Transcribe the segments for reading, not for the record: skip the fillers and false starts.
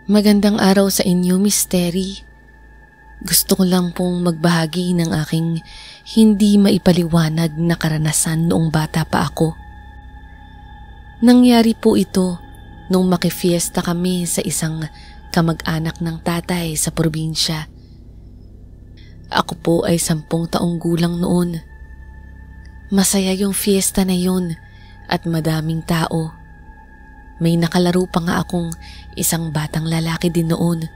Magandang araw sa inyo, Miss Terry. Gusto ko lang pong magbahagi ng aking hindi maipaliwanag na karanasan noong bata pa ako. Nangyari po ito nung makifiesta kami sa isang kamag-anak ng tatay sa probinsya. Ako po ay 10 taong gulang noon. Masaya yung fiesta na yun at madaming tao. May nakalaro pa nga akong isang batang lalaki din noon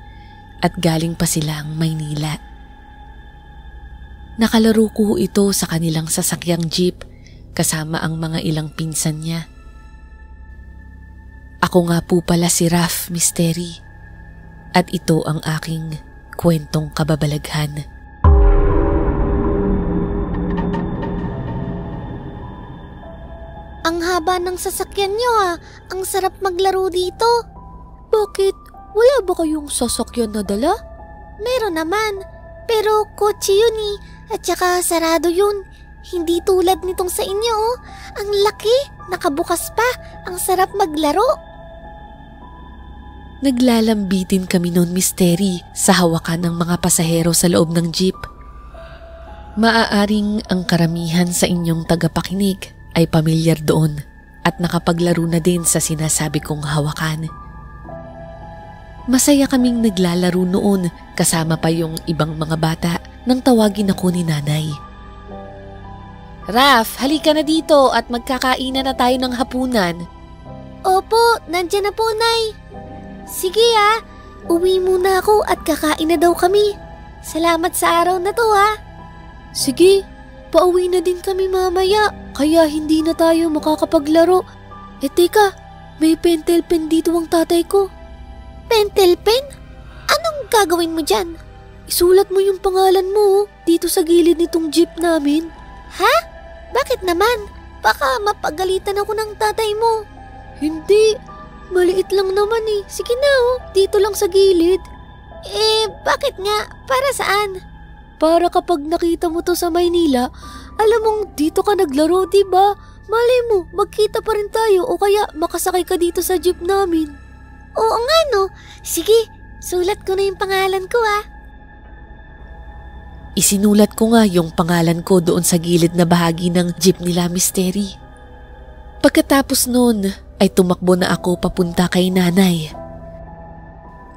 at galing pa silang Maynila. Nakalaro ko ito sa kanilang sasakyang jeep kasama ang mga ilang pinsan niya. Ako nga po pala si Raf, Miss Terry, at ito ang aking kwentong kababalaghan. Ang haba ng sasakyan niyo ah. Ang sarap maglaro dito. Bakit? Wala ba kayong sasakyan na dala? Meron naman. Pero kotse yun eh. At saka sarado yun. Hindi tulad nitong sa inyo oh. Ang laki. Nakabukas pa. Ang sarap maglaro. Naglalambitin kami noon, Miss Terry, sa hawakan ng mga pasahero sa loob ng jeep. Maaaring ang karamihan sa inyong tagapakinig ay pamilyar doon at nakapaglaro na din sa sinasabi kong hawakan. Masaya kaming naglalaro noon kasama pa yung ibang mga bata nang tawagin ako ni nanay. Raf, halika na dito at magkakainan na tayo ng hapunan. Opo, nandyan na po, Nay. Sige ah, uwi muna ako at kakain na daw kami. Salamat sa araw na to ah. Sige, pauwi na din kami mamaya, kaya hindi na tayo makakapaglaro. Teka, may pentel pen dito ang tatay ko. Pentel pen? Anong gagawin mo dyan? Isulat mo yung pangalan mo dito sa gilid nitong jeep namin. Ha? Bakit naman? Baka mapagalitan ako ng tatay mo. Hindi, maliit lang naman eh. Sige na dito lang sa gilid. Bakit nga? Para saan? Para kapag nakita mo to sa Maynila, alam mong dito ka naglaro, diba? Malay mo, magkita pa rin tayo o kaya makasakay ka dito sa jeep namin. Oo nga no. Sige, sulat ko na yung pangalan ko ah. Isinulat ko nga yung pangalan ko doon sa gilid na bahagi ng jeep nila, Miss Terry. Pagkatapos noon ay tumakbo na ako papunta kay nanay.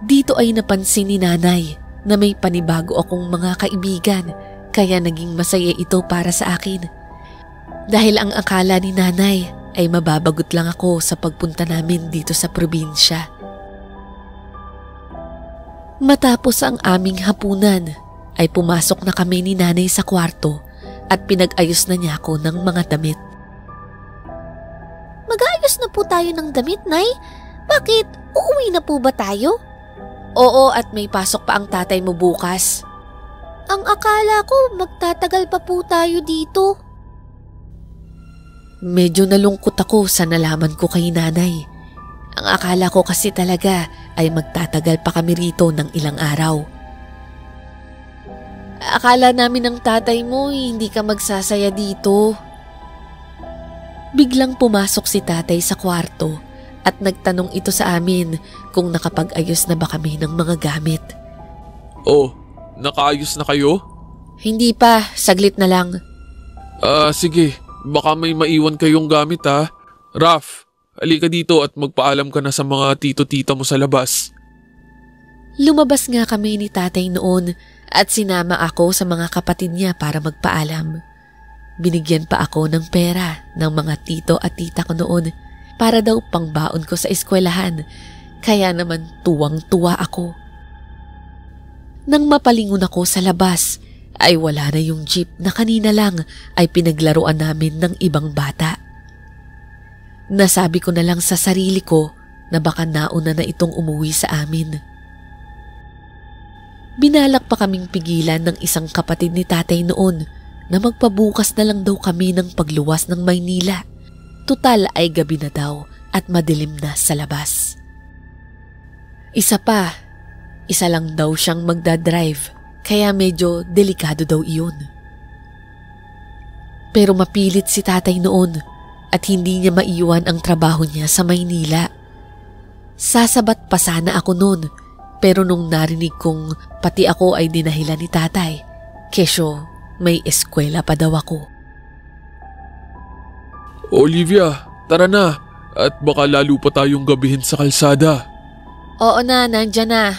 Dito ay napansin ni nanay na may panibago akong mga kaibigan kaya naging masaya ito para sa akin. Dahil ang akala ni nanay ay mababagot lang ako sa pagpunta namin dito sa probinsya. Matapos ang aming hapunan ay pumasok na kami ni nanay sa kwarto at pinag-ayos na niya ako ng mga damit. Mag-aayos na po tayo ng damit, Nay? Bakit? Uuwi na po ba tayo? Oo, at may pasok pa ang tatay mo bukas. Ang akala ko magtatagal pa po tayo dito. Medyo nalungkot ako sa nalaman ko kay nanay. Ang akala ko kasi talaga ay magtatagal pa kami rito ng ilang araw. Akala namin ng tatay mo hindi ka magsasaya dito. Biglang pumasok si tatay sa kwarto at nagtanong ito sa amin kung nakapag-ayos na ba kami ng mga gamit. Oh, nakaayos na kayo? Hindi pa, saglit na lang. Sige, baka may maiwan kayong gamit ha. Raf, halika dito at magpaalam ka na sa mga tito-tita mo sa labas. Lumabas nga kami ni tatay noon at sinama ako sa mga kapatid niya para magpaalam. Binigyan pa ako ng pera ng mga tito at tita ko noon para daw pangbaon ko sa eskwelahan, kaya naman tuwang-tuwa ako. Nang mapalingon ako sa labas, ay wala na yung jeep na kanina lang ay pinaglaruan namin ng ibang bata. Nasabi ko na lang sa sarili ko na baka nauna na itong umuwi sa amin. Binalak pa kaming pigilan ng isang kapatid ni tatay noon na magpabukas na lang daw kami ng pagluwas ng Maynila. Tutal ay gabi na daw at madilim na sa labas. Isa lang daw siyang magdadrive kaya medyo delikado daw iyon. Pero mapilit si tatay noon at hindi niya maiwan ang trabaho niya sa Maynila. Sasabat pa sana ako noon pero nung narinig kong pati ako ay dinahilan ni tatay, kesyo may eskwela pa daw ako. Olivia, tara na at baka lalo pa tayong gabihin sa kalsada. Oo na, nandyan na.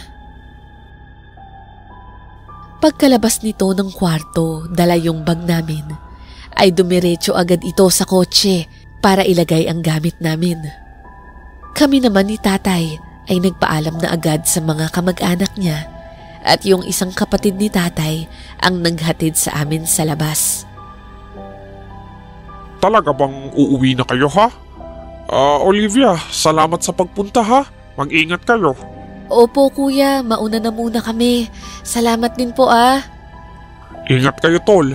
Pagkalabas nito ng kwarto, dala yung bag namin, ay dumiretso agad ito sa kotse para ilagay ang gamit namin. Kami naman ni tatay ay nagpaalam na agad sa mga kamag-anak niya at yung isang kapatid ni tatay ang naghatid sa amin sa labas. Talaga bang uuwi na kayo ha? Olivia, salamat sa pagpunta ha. Mag-ingat kayo. Opo kuya, mauna na muna kami. Salamat din po ah. Ingat kayo tol.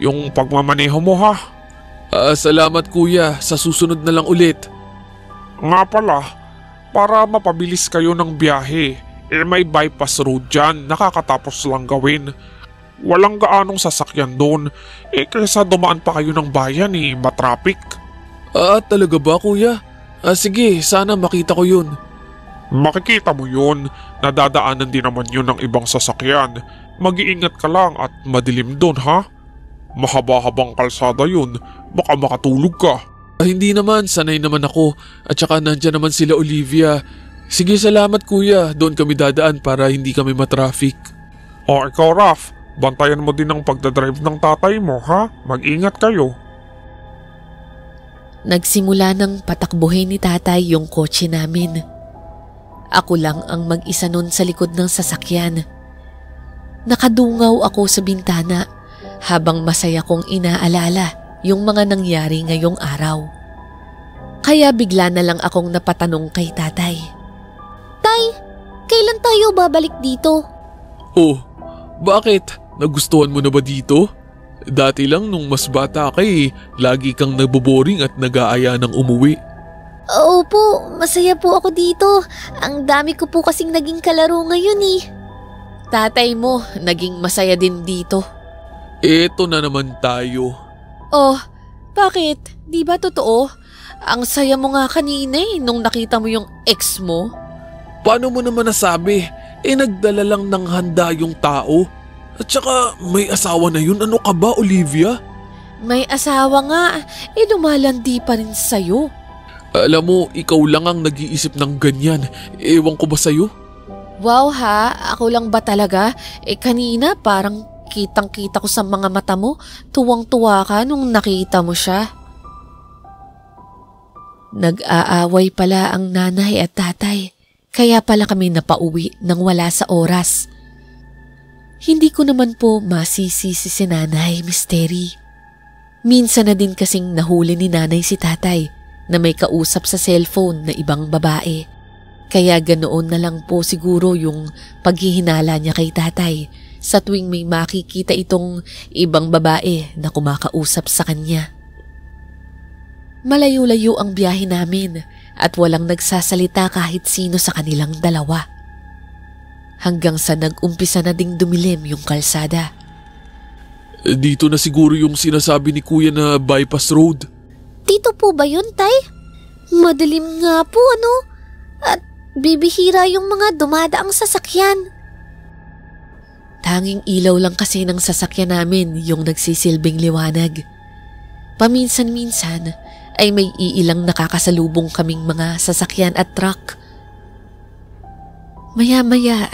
Yung pagmamaneho mo ha. Salamat kuya, sa susunod na lang ulit. Nga pala, para mapabilis kayo ng biyahe, may bypass road dyan, nakakatapos lang gawin. Walang gaanong sasakyan doon, kaysa dumaan pa kayo ng bayan matraffic. Talaga ba kuya? Sige, sana makita ko yun. Makikita mo yun, nadadaanan din naman yun ng ibang sasakyan. Mag-iingat ka lang at madilim doon ha. Mahaba-habang kalsada yun, baka makatulog ka. Hindi naman, sanay naman ako at saka nandyan naman sila Olivia. Sige, salamat kuya, doon kami dadaan para hindi kami matraffic. Ikaw Raf, bantayan mo din ang pagdadrive ng tatay mo ha, mag-ingat kayo. Nagsimula ng patakbuhin ni tatay yung kotse namin. Ako lang ang mag-isa nun sa likod ng sasakyan. Nakadungaw ako sa bintana habang masaya kong inaalala yung mga nangyari ngayong araw. Kaya bigla na lang akong napatanong kay tatay. Tay, kailan tayo babalik dito? Oh, bakit? Nagustuhan mo na ba dito? Dati lang nung mas bata ka lagi kang naboboring at nag-aaya ng umuwi. Opo, masaya po ako dito. Ang dami ko po kasing naging kalaro ngayon Tatay mo, naging masaya din dito. Eto na naman tayo. Oh, bakit? Di ba totoo? Ang saya mo nga kanina nung nakita mo yung ex mo. Paano mo naman nasabi? Nagdala lang ng handa yung tao. At saka may asawa na yun. Ano ka ba, Olivia? May asawa nga. Lumalandi pa rin sa'yo. Alam mo, ikaw lang ang nag-iisip ng ganyan. Ewan ko ba sa'yo? Wow ha, ako lang ba talaga? Kanina parang kitang-kita ko sa mga mata mo. Tuwang-tuwa ka nung nakita mo siya. Nag-aaway pala ang nanay at tatay. Kaya pala kami napauwi nang wala sa oras. Hindi ko naman po masisisi si nanay, Misteri. Minsan na din kasing nahuli ni nanay si tatay na may kausap sa cellphone na ibang babae. Kaya ganoon na lang po siguro yung paghihinala niya kay tatay sa tuwing may makikita itong ibang babae na kumakausap sa kanya. Malayo-layo ang biyahe namin at walang nagsasalita kahit sino sa kanilang dalawa. Hanggang sa nag-umpisa na ding dumilim yung kalsada. Dito na siguro yung sinasabi ni kuya na bypass road. Dito po ba yun, tay? Madilim nga po At bibihira yung mga dumadaang sasakyan. Tanging ilaw lang kasi ng sasakyan namin yung nagsisilbing liwanag. Paminsan-minsan ay may iilang nakakasalubong kaming mga sasakyan at truck. Maya-maya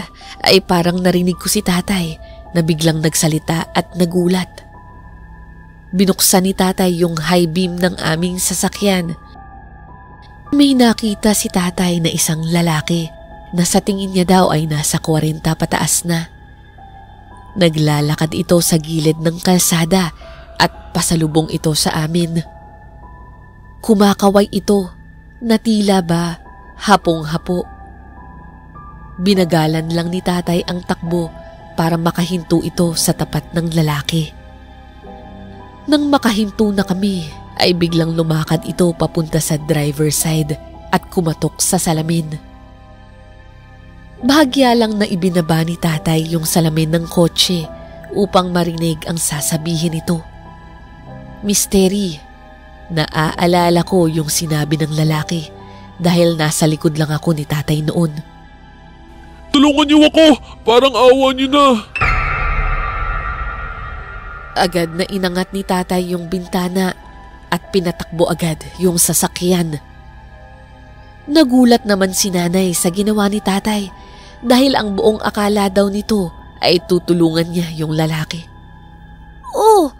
ay parang narinig ko si tatay na biglang nagsalita at nagulat. Binuksan ni tatay yung high beam ng aming sasakyan. May nakita si tatay na isang lalaki na sa tingin niya daw ay nasa 40 pataas na. Naglalakad ito sa gilid ng kalsada at pasalubong ito sa amin. Kumakaway ito na tila ba hapong-hapo. Binagalan lang ni tatay ang takbo para makahinto ito sa tapat ng lalaki. Nang makahinto na kami, ay biglang lumakad ito papunta sa driver's side at kumatok sa salamin. Bahagya lang na ibinaba ni tatay yung salamin ng kotse upang marinig ang sasabihin nito. Misteri, naaalala ko yung sinabi ng lalaki dahil nasa likod lang ako ni tatay noon. Tulungan niyo ako! Parang awa niyo na! Agad na inangat ni tatay yung bintana at pinatakbo agad yung sasakyan. Nagulat naman si nanay sa ginawa ni tatay dahil ang buong akala daw nito ay tutulungan niya yung lalaki. Oh,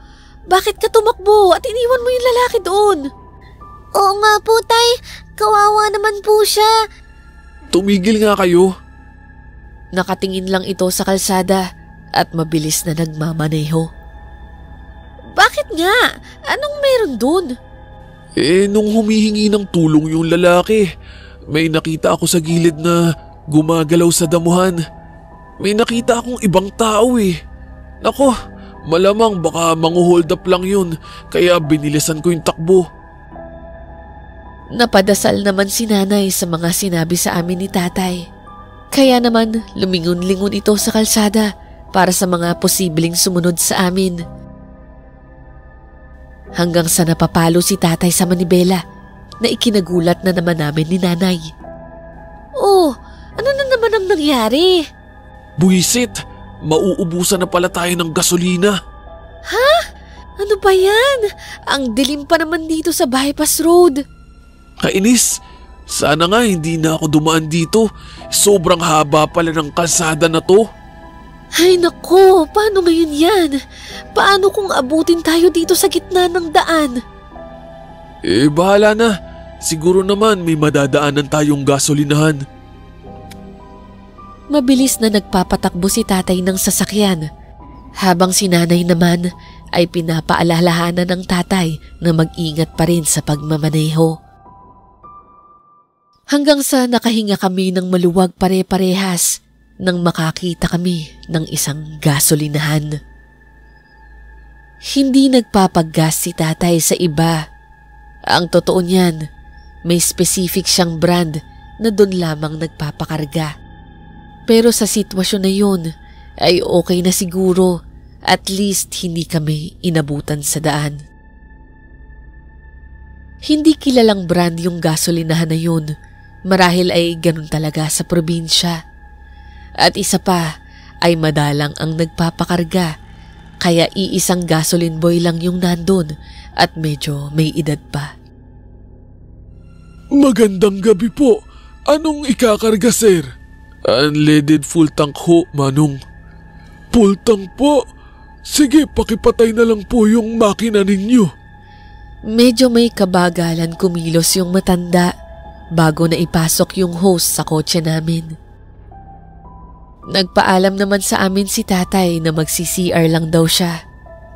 bakit ka tumakbo at iniwan mo yung lalaki doon? Oo nga po, tay. Kawawa naman po siya. Tumigil nga kayo. Nakatingin lang ito sa kalsada at mabilis na nagmamaneho. Bakit nga? Anong meron doon? Nung humihingi ng tulong yung lalaki, may nakita ako sa gilid na gumagalaw sa damuhan. May nakita akong ibang tao eh. Nako, malamang baka mangu-hold up lang yun, kaya binilisan ko yung takbo. Napadasal naman si nanay sa mga sinabi sa amin ni tatay. Kaya naman lumingon-lingon ito sa kalsada para sa mga posibleng sumunod sa amin. Hanggang sa napapalo si tatay sa manibela na ikinagulat na naman namin ni nanay. Oh, ano na naman ang nangyari? Buwisit, mauubusan na pala tayo ng gasolina. Ha? Ano ba yan? Ang dilim pa naman dito sa bypass road. Kainis, sana nga hindi na ako dumaan dito. Sobrang haba pala ng kalsada na to. Ay nako, paano ngayon yan? Paano kung abutin tayo dito sa gitna ng daan? Bahala na. Siguro naman may madadaanan tayong gasolinahan. Mabilis na nagpapatakbo si tatay ng sasakyan, habang si nanay naman ay pinapaalalahanan ng tatay na mag-ingat pa rin sa pagmamaneho. Hanggang sa nakahinga kami ng maluwag pare-parehas nang makakita kami ng isang gasolinahan. Hindi nagpapaggas si tatay sa iba. Ang totoo niyan, may specific siyang brand na doon lamang nagpapakarga. Pero sa sitwasyon na yun ay okay na siguro, at least hindi kami inabutan sa daan. Hindi kilalang brand yung gasolinahan na yun, marahil ay ganun talaga sa probinsya. At isa pa ay madalang ang nagpapakarga, kaya iisang gasoline boy lang yung nandun at medyo may edad pa. Magandang gabi po. Anong ikakarga, sir? Unleaded full tank ho, Manong. Full tank po? Sige, pakipatay na lang po yung makina ninyo. Medyo may kabagalan kumilos yung matanda bago na ipasok yung hose sa kotse namin. Nagpaalam naman sa amin si tatay na magsi-CR lang daw siya,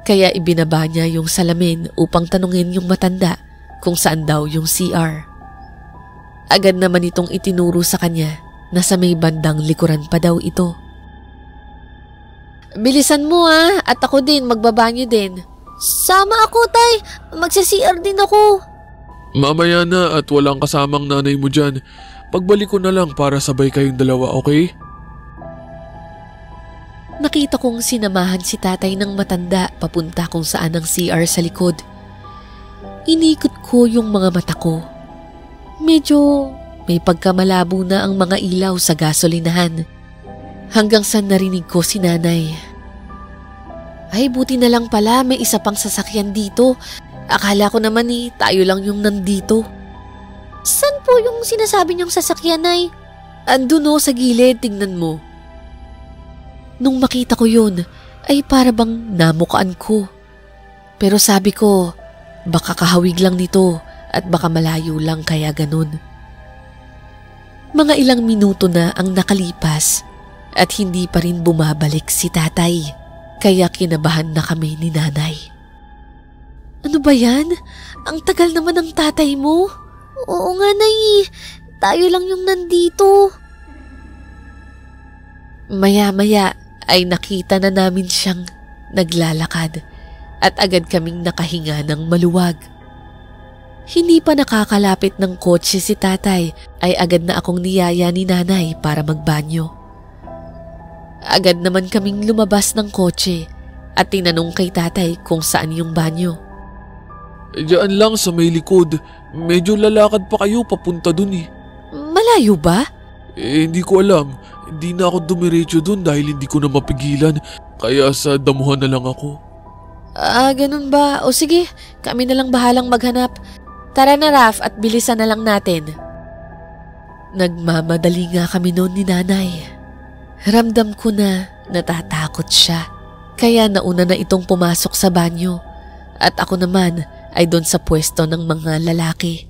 kaya ibinaba niya yung salamin upang tanungin yung matanda kung saan daw yung CR. Agad naman itong itinuro sa kanya na sa may bandang likuran pa daw ito. Bilisan mo at ako din, magbabanyo din. Sama ako, tay. Magsi-CR din ako. Mamaya na at walang kasamang nanay mo dyan. Pagbalik ko na lang para sabay kayong dalawa, okay? Nakita kong sinamahan si tatay ng matanda papunta kung saan ang CR sa likod. Inikot ko yung mga mata ko. Medyo may pagkamalabo na ang mga ilaw sa gasolinahan. Hanggang sa narinig ko si nanay. Ay, buti na lang pala may isa pang sasakyan dito. Akala ko naman tayo lang yung nandito. Saan po yung sinasabi niyong sasakyan, Nay? Andun sa gilid, tingnan mo. Nung makita ko yun, ay para bang namukaan ko. Pero sabi ko, baka kahawig lang nito at baka malayo lang kaya ganun. Mga ilang minuto na ang nakalipas at hindi pa rin bumabalik si tatay, kaya kinabahan na kami ni nanay. Ano ba yan? Ang tagal naman ng tatay mo. Oo nga, Nay. Tayo lang yung nandito. Maya-maya ay nakita na namin siyang naglalakad at agad kaming nakahinga ng maluwag. Hindi pa nakakalapit ng kotse si tatay ay agad na akong niyaya ni nanay para magbanyo. Agad naman kaming lumabas ng kotse at tinanong kay tatay kung saan yung banyo. Diyan lang sa may likod. Medyo lalakad pa kayo papunta dun eh. Malayo ba? Hindi ko alam. Hindi na ako dumiretso dun dahil hindi ko na mapigilan. Kaya sa damuhan na lang ako. Ganun ba? O sige, kami na lang bahalang maghanap. Tara na Raf at bilisan na lang natin. Nagmamadali nga kami noon ni nanay. Ramdam ko na natatakot siya. Kaya nauna na itong pumasok sa banyo. At ako naman ay doon sa pwesto ng mga lalaki.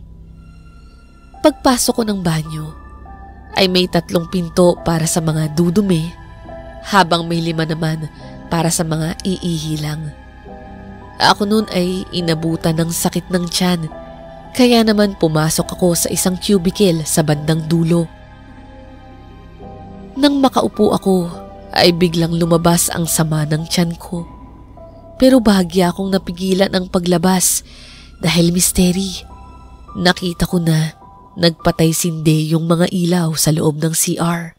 Pagpasok ko ng banyo, ay may 3 pinto para sa mga dudumi, habang may 5 naman para sa mga iihilang. Ako noon ay inabutan ng sakit ng tiyan, kaya naman pumasok ako sa isang cubicle sa bandang dulo. Nang makaupo ako, ay biglang lumabas ang sama ng tiyan ko. Pero bahagya akong napigilan ang paglabas dahil misteri. Nakita ko na nagpatay sindi yung mga ilaw sa loob ng CR.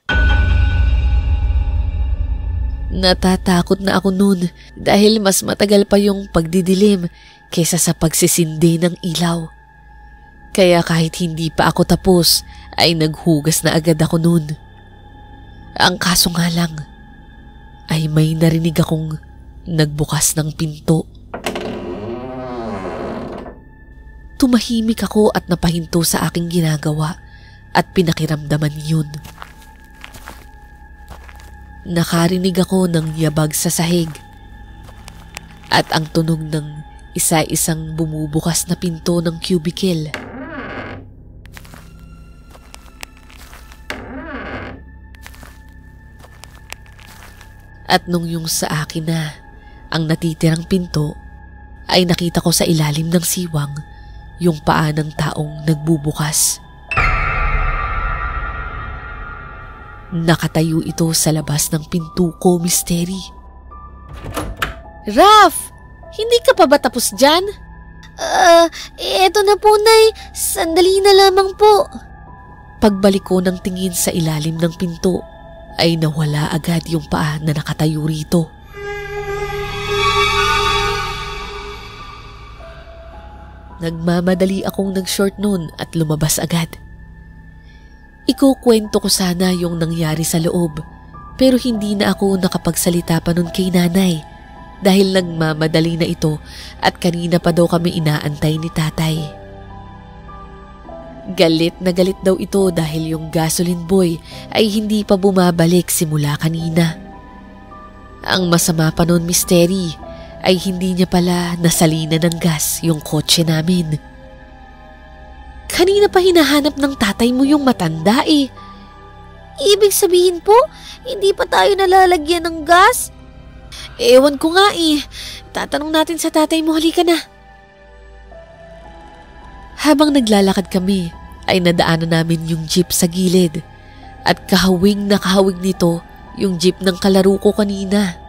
Natatakot na ako noon dahil mas matagal pa yung pagdidilim kaysa sa pagsisindi ng ilaw. Kaya kahit hindi pa ako tapos ay naghugas na agad ako noon. Ang kaso nga lang ay may narinig akong nagbukas ng pinto. Tumahimik ako at napahinto sa aking ginagawa at pinakiramdaman yun. Nakarinig ako ng yabag sa sahig at ang tunog ng isa-isang bumubukas na pinto ng cubicle. At nung yung sa akin na ang natitirang pinto, ay nakita ko sa ilalim ng siwang yung paa ng taong nagbubukas. Nakatayo ito sa labas ng pinto ko, misteri. Raf! Hindi ka pa ba tapos dyan? Eto na po, Nay. Sandali na lamang po. Pagbalik ko ng tingin sa ilalim ng pinto, ay nawala agad yung paa na nakatayo rito. Nagmamadali akong nag-short noon at lumabas agad. Ikukwento ko sana yung nangyari sa loob, pero hindi na ako nakapagsalita pa noon kay nanay dahil nagmamadali na ito at kanina pa daw kami inaantay ni tatay. Galit na galit daw ito dahil yung gasoline boy ay hindi pa bumabalik simula kanina. Ang masama pa noon, misteri, ay hindi niya pala nasalina ng gas yung kotse namin. Kanina pa hinahanap ng tatay mo yung matanda eh. Ibig sabihin po, hindi pa tayo nalalagyan ng gas? Ewan ko nga eh. Tatanong natin sa tatay mo, halika na. Habang naglalakad kami, ay nadaanan namin yung jeep sa gilid at kahawig na kahawig nito yung jeep ng kalaro ko kanina.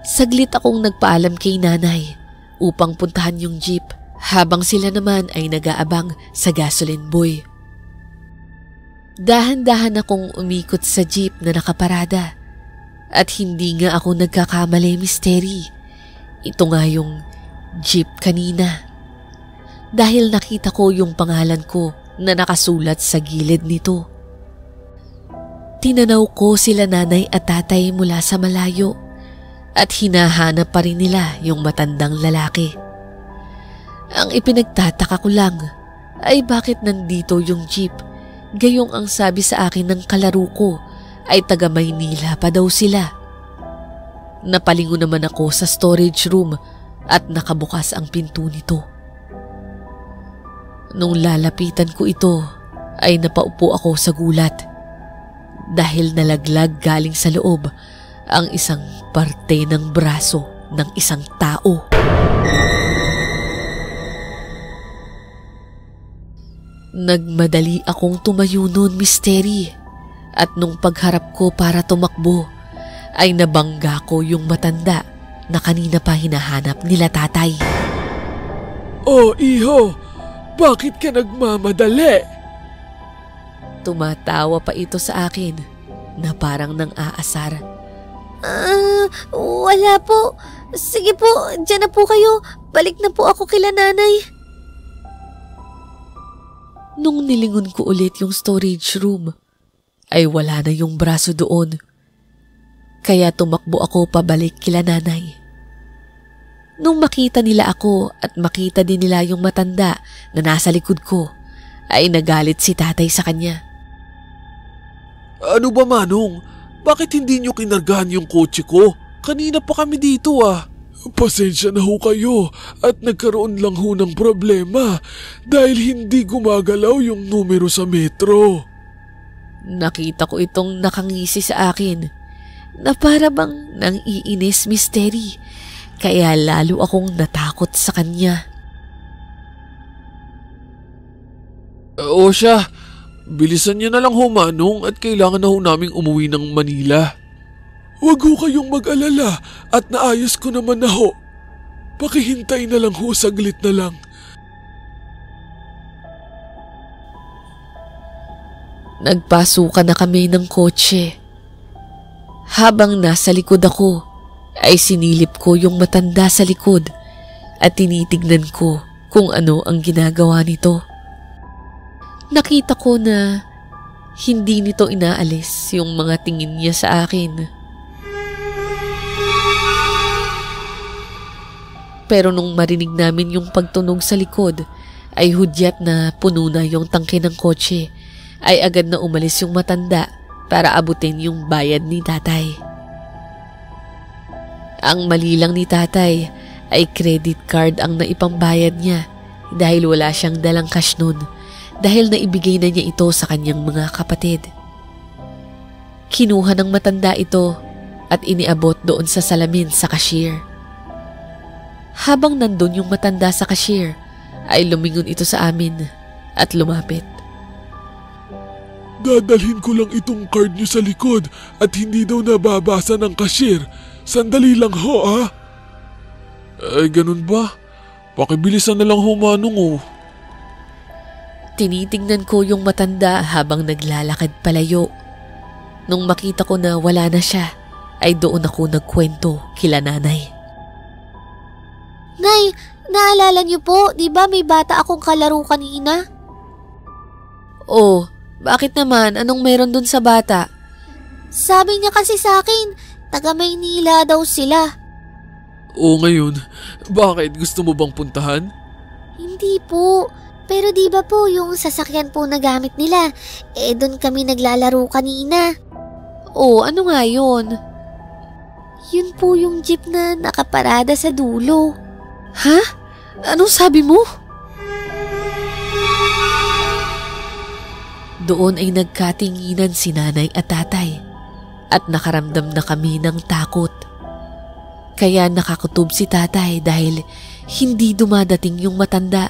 Saglit akong nagpaalam kay nanay upang puntahan yung jeep habang sila naman ay nag-aabang sa gasoline boy. Dahan-dahan akong umikot sa jeep na nakaparada at hindi nga ako nagkakamali, misteri. Ito nga yung jeep kanina. Dahil nakita ko yung pangalan ko na nakasulat sa gilid nito. Tinanaw ko sila nanay at tatay mula sa malayo at hinahanap pa rin nila yung matandang lalaki. Ang ipinagtataka ko lang ay bakit nandito yung jeep, gayong ang sabi sa akin ng kalaro ko ay taga Maynila pa daw sila. Napalingon naman ako sa storage room at nakabukas ang pinto nito. Nung lalapitan ko ito, ay napaupo ako sa gulat dahil nalaglag galing sa loob ang isang parte ng braso ng isang tao. Nagmadali akong tumayo noon, misteri, at nung pagharap ko para tumakbo, ay nabangga ko yung matanda na kanina pa hinahanap nila tatay. Oh, iho, bakit ka nagmamadali? Tumatawa pa ito sa akin na parang nang aasar. Wala po. Sige po, dyan na po kayo. Balik na po ako kila nanay. Nung nilingon ko ulit yung storage room, ay wala na yung braso doon. Kaya tumakbo ako pabalik kila nanay. Nung makita nila ako at makita din nila yung matanda na nasa likod ko, ay nagalit si tatay sa kanya. Ano ba, Manong? Bakit hindi nyo kinargahan yung kotse ko? Kanina pa kami dito ah. Pasensya na ho kayo at nagkaroon lang ho ng problema dahil hindi gumagalaw yung numero sa metro. Nakita ko itong nakangisi sa akin na para bang nang iinis misteri, kaya lalo akong natakot sa kanya. O siya, bilisan niyo na lang ho, Manong, at kailangan na ho naming umuwi ng Manila. Huwag ho kayong mag-alala at naayos ko naman na ho. Pakihintay na lang ho, saglit na lang. Nagpasukan na kami ng kotse. Habang nasa likod ako, ay sinilip ko yung matanda sa likod at tinitignan ko kung ano ang ginagawa nito. Nakita ko na hindi nito inaalis yung mga tingin niya sa akin. Pero nung marinig namin yung pagtunog sa likod, ay hudyat na puno na yung tangke ng kotse, ay agad na umalis yung matanda para abutin yung bayad ni tatay. Ang mali lang ni tatay ay credit card ang naipambayad niya dahil wala siyang dalang cash nun dahil naibigay na niya ito sa kanyang mga kapatid. Kinuha ng matanda ito at iniabot doon sa salamin sa cashier. Habang nandun yung matanda sa cashier, ay lumingon ito sa amin at lumapit. Dadalhin ko lang itong card niyo sa likod at hindi daw nababasa ng cashier. Sandali lang ho, ah. Ay, ganun ba? Pakibilisan na lang ho, Manong, oh. Tinitingnan ko yung matanda habang naglalakad palayo. Nung makita ko na wala na siya, ay doon ako nagkwento kila nanay. Nay, naalala niyo po, di ba may bata akong kalaro kanina? Oh, bakit naman? Anong meron dun sa bata? Sabi niya kasi sa akin, taga Maynila daw sila. Oo, ngayon, bakit? Gusto mo bang puntahan? Hindi po, pero di ba po yung sasakyan po na gamit nila, doon kami naglalaro kanina. Oh, ano nga yun? Yun po yung jeep na nakaparada sa dulo. Ha? Anong sabi mo? Doon ay nagkatinginan si nanay at tatay at nakaramdam na kami ng takot. Kaya nakakutob si tatay dahil hindi dumadating yung matanda.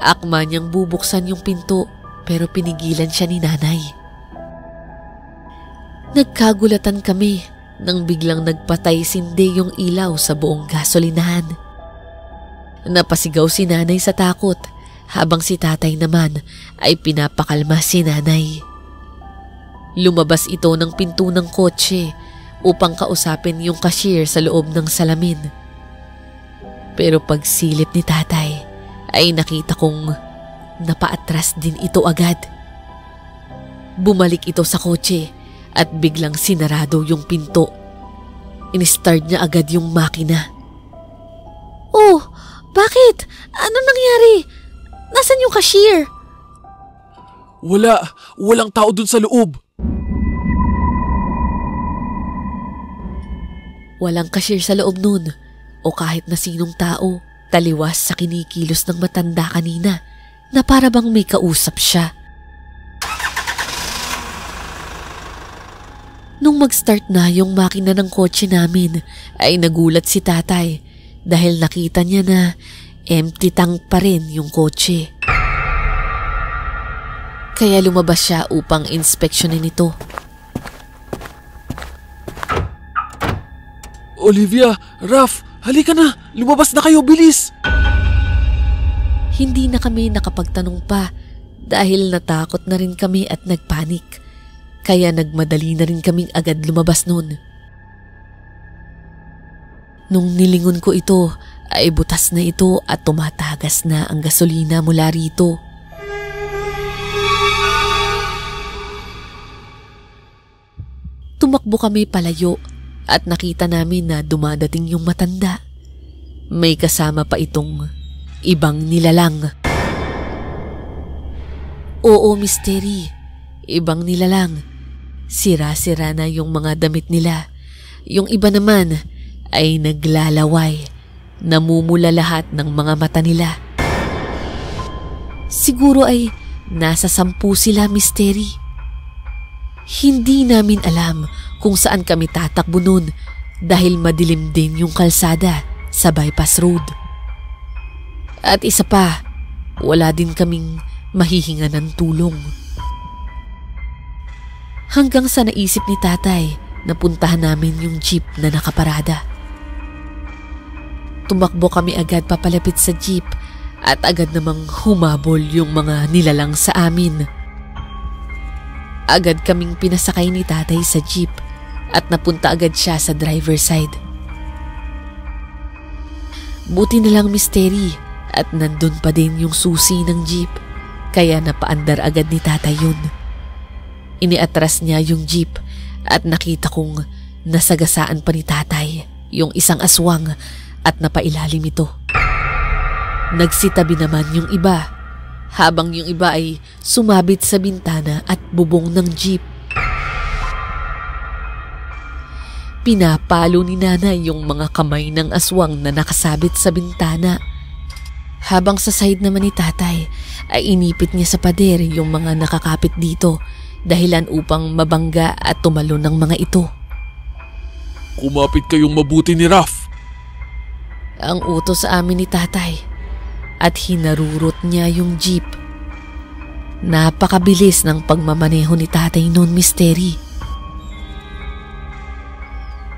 Akma niyang bubuksan yung pinto pero pinigilan siya ni nanay. Nagkagulatan kami nang biglang nagpatay-sindi yung ilaw sa buong gasolinahan. Napasigaw si nanay sa takot habang si tatay naman ay pinapakalma si nanay. Lumabas ito ng pinto ng kotse upang kausapin yung cashier sa loob ng salamin. Pero pagsilip ni tatay ay nakita kong napaatras din ito agad. Bumalik ito sa kotse at biglang sinarado yung pinto. In-start niya agad yung makina. Oh, bakit? Ano nangyari? Nasaan yung cashier? Walang tao dun sa loob. Walang cashier sa loob nun o kahit na sinong tao taliwas sa kinikilos ng matanda kanina na para bang may kausap siya. Nung mag-start na yung makina ng kotse namin ay nagulat si tatay dahil nakita niya na empty tank pa rin yung kotse. Kaya lumabas siya upang inspeksyonin ito. Olivia, Raph, halika na! Lumabas na kayo, bilis! Hindi na kami nakapagtanong pa dahil natakot na rin kami at nagpanik. Kaya nagmadali na rin kaming agad lumabas nun. Nung nilingon ko ito, ay butas na ito at tumatagas na ang gasolina mula rito. Tumakbo kami palayo at nakita namin na dumadating yung matanda. May kasama pa itong ibang nilalang. Oo, Misteri, ibang nilalang. Sira-sira na yung mga damit nila. Yung iba naman ay naglalaway. Namumula lahat ng mga mata nila. Siguro ay nasa 10 sila, Misteri. Hindi namin alam kung saan kami tatakbo nun dahil madilim din yung kalsada sa bypass road. At isa pa, wala din kaming mahihinga ng tulong. Hanggang sa naisip ni tatay na puntahan namin yung jeep na nakaparada. Tumakbo kami agad papalapit sa jeep at agad namang humabol yung mga nilalang sa amin. Agad kaming pinasakay ni tatay sa jeep at napunta agad siya sa driver's side. Buti na lang, Misteri, at nandun pa din yung susi ng jeep kaya napaandar agad ni tatay yun. Iniatras niya yung jeep at nakita kong nasagasaan pa ni tatay yung isang aswang at napailalim ito. Nagsitabi naman yung iba, habang yung iba ay sumabit sa bintana at bubong ng jeep. Pinapalo ni nanay yung mga kamay ng aswang na nakasabit sa bintana. Habang sa side naman ni tatay ay inipit niya sa pader yung mga nakakapit dito dahilan upang mabangga at tumalo ng mga ito. Kumapit kayong mabuti ni Raph. Ang utos sa amin ni tatay at hinarurot niya yung jeep. Napakabilis ng pagmamaneho ni tatay noon, Misteri.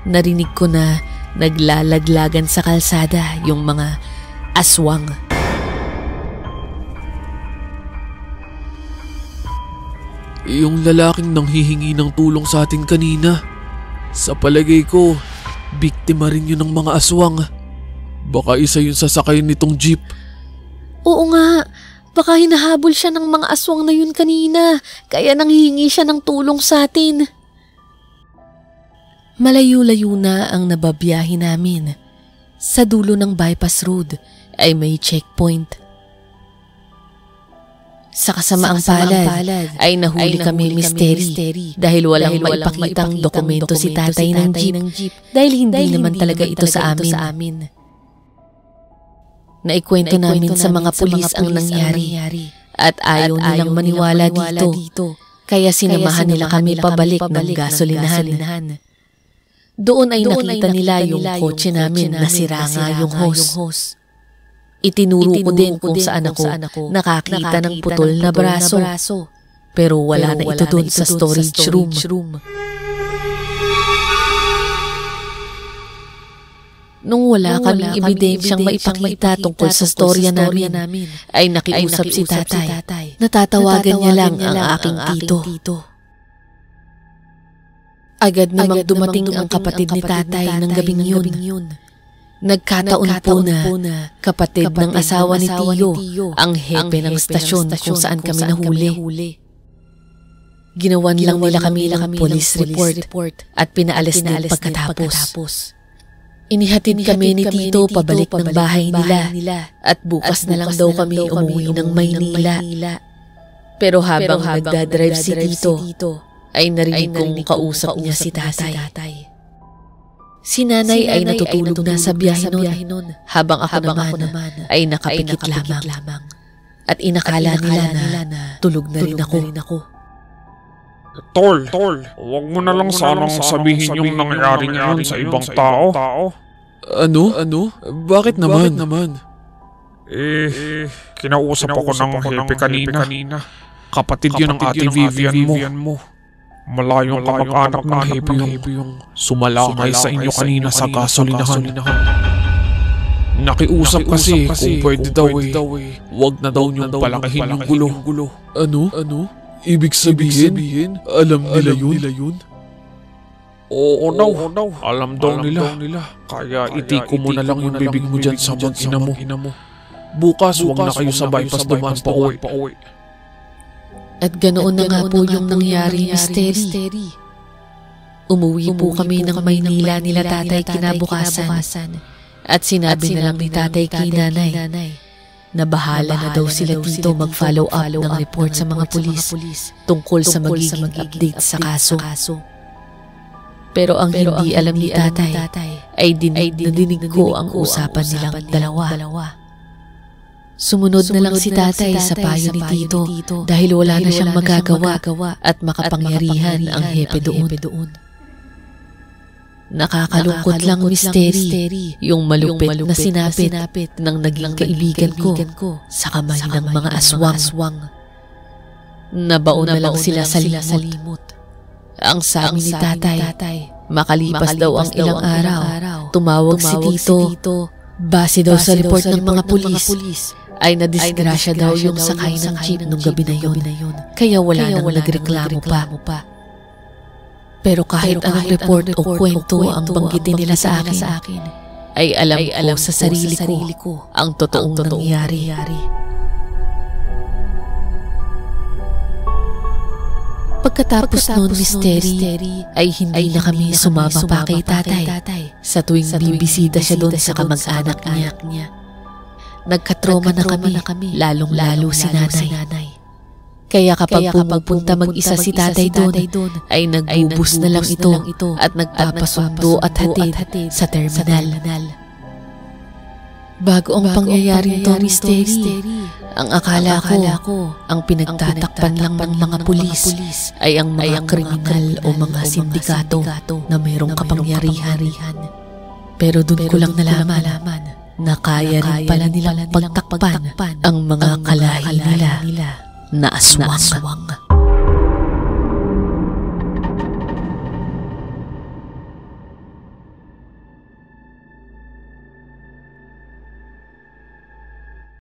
Narinig ko na naglalaglagan sa kalsada yung mga aswang. Yung lalaking nanghihingi ng tulong sa atin kanina, sa palagay ko, biktima rin yun ng mga aswang. Baka isa yun sa sakay nitong jeep. Oo nga, baka hinahabol siya ng mga aswang na yun kanina, kaya nanghihingi siya ng tulong sa atin. Malayo-layo na ang nababiyahe namin. Sa dulo ng bypass road ay may checkpoint. Sa kasamaang palad ay nahuli kami, Misteri, dahil walang maipakitang dokumento si tatay ng jeep dahil hindi naman talaga ito sa amin. Naikwento namin sa mga pulis ang nangyari at ayaw nilang maniwala dito. Kaya sinamahan nila kami pabalik ng gasolinahan. Doon ay nakita nila yung kotse namin na sira nga yung hose. Itinuro ko din kung saan ako nakakita ng putol na braso. Pero wala na ito doon sa storage room. Nung wala kaming ebidensyang maipakita tungkol sa storya namin, ay nakiusap si tatay. Natatawagan niya lang ang aking tito. Agad namang dumating ang kapatid ni tatay ng gabing yun. Nagkataon po na kapatid ng asawa ni Tiyo ang hepe ng estasyon kung saan kami nahuli. Ginawan lang nila kami ng police report at pinaalis na pagkatapos. Inihatid kami ni Tito pabalik ng bahay nila at bukas na lang daw kami umuwi ng Maynila. Pero habang nagdadrive si Tito, ay narinig kong kausap niya si tatay. Si nanay ay natutulog na sa biyahe noon, habang ako naman ay nakapikit lamang. At inakala nila na tulog na rin ako. Tol, huwag mo na lang sanang sabihin yung nangyari ngayon sa ibang tao. Ano? Bakit naman? Kinausap ako ng hepe kanina. Kapatid yun ng ate Vivian mo. Malayong kamag-anak ng Happy yung sumalakay sa inyo kanina sa gasolinahan. Nakiusap kasi kung pwede daw wag na daw niyong palakihin yung gulo. Ano? Ibig sabihin, alam nila yun? Oo, alam daw nila. Kaya itiko mo na lang yung bibig mo dyan sa mag-ina mo. Bukas wag na kayo sa bypass dumaan pa uwi. At ganoon na nga po yung nangyari, Misteri. Umuwi po kami ng Maynila nila tatay kinabukasan. At sinabi na lang ni tatay kay nanay na bahala na daw sila dito mag-follow up ng report sa mga pulis tungkol sa magiging update sa kaso. Pero ang hindi alam ni tatay ay dinig ko ang usapan nilang dalawa. Sumunod na lang si tatay sa payo ni Tito dahil wala na siyang magagawa at makapangyarihan ang hepe doon. Nakakalungkot lang, Misteri, yung malupit na sinapit ng naging kaibigan ko sa kamay ng mga aswang. Nabaon na lang sila sa limot. Ang sabi ni tatay, makalipas daw ang ilang araw, tumawag si Tito. Base daw sa report ng mga pulis, ay nadisgrasya daw yung sakay ng jeep nung gabi na yun. Kaya wala nang nagreklamo pa. Pero kahit anong report o kwento ang banggitin nila sa akin, ay alam ko sa sarili ko ang totoong nangyari. Pagkatapos noon, Misteri, ay hindi na kami sumama pa kay tatay sa tuwing bibisita siya doon sa kamag-anak niya. Nagkatroma na kami, lalong-lalo si nanay. Kaya kapag pumupunta mag-isa si tatay doon, ay nagbubus na lang ito at nagpapasundo at hatid sa terminal. Bago ang pangyayari ito, Misteri, ang akala ko, ang pinagtatakpan lang ng mga pulis ay ang mga kriminal o mga sindikato na mayroong kapangyarihan. Pero doon ko lang nalaman na kaya rin pala nilang pagtakpan ang mga kalahi nila na aswang.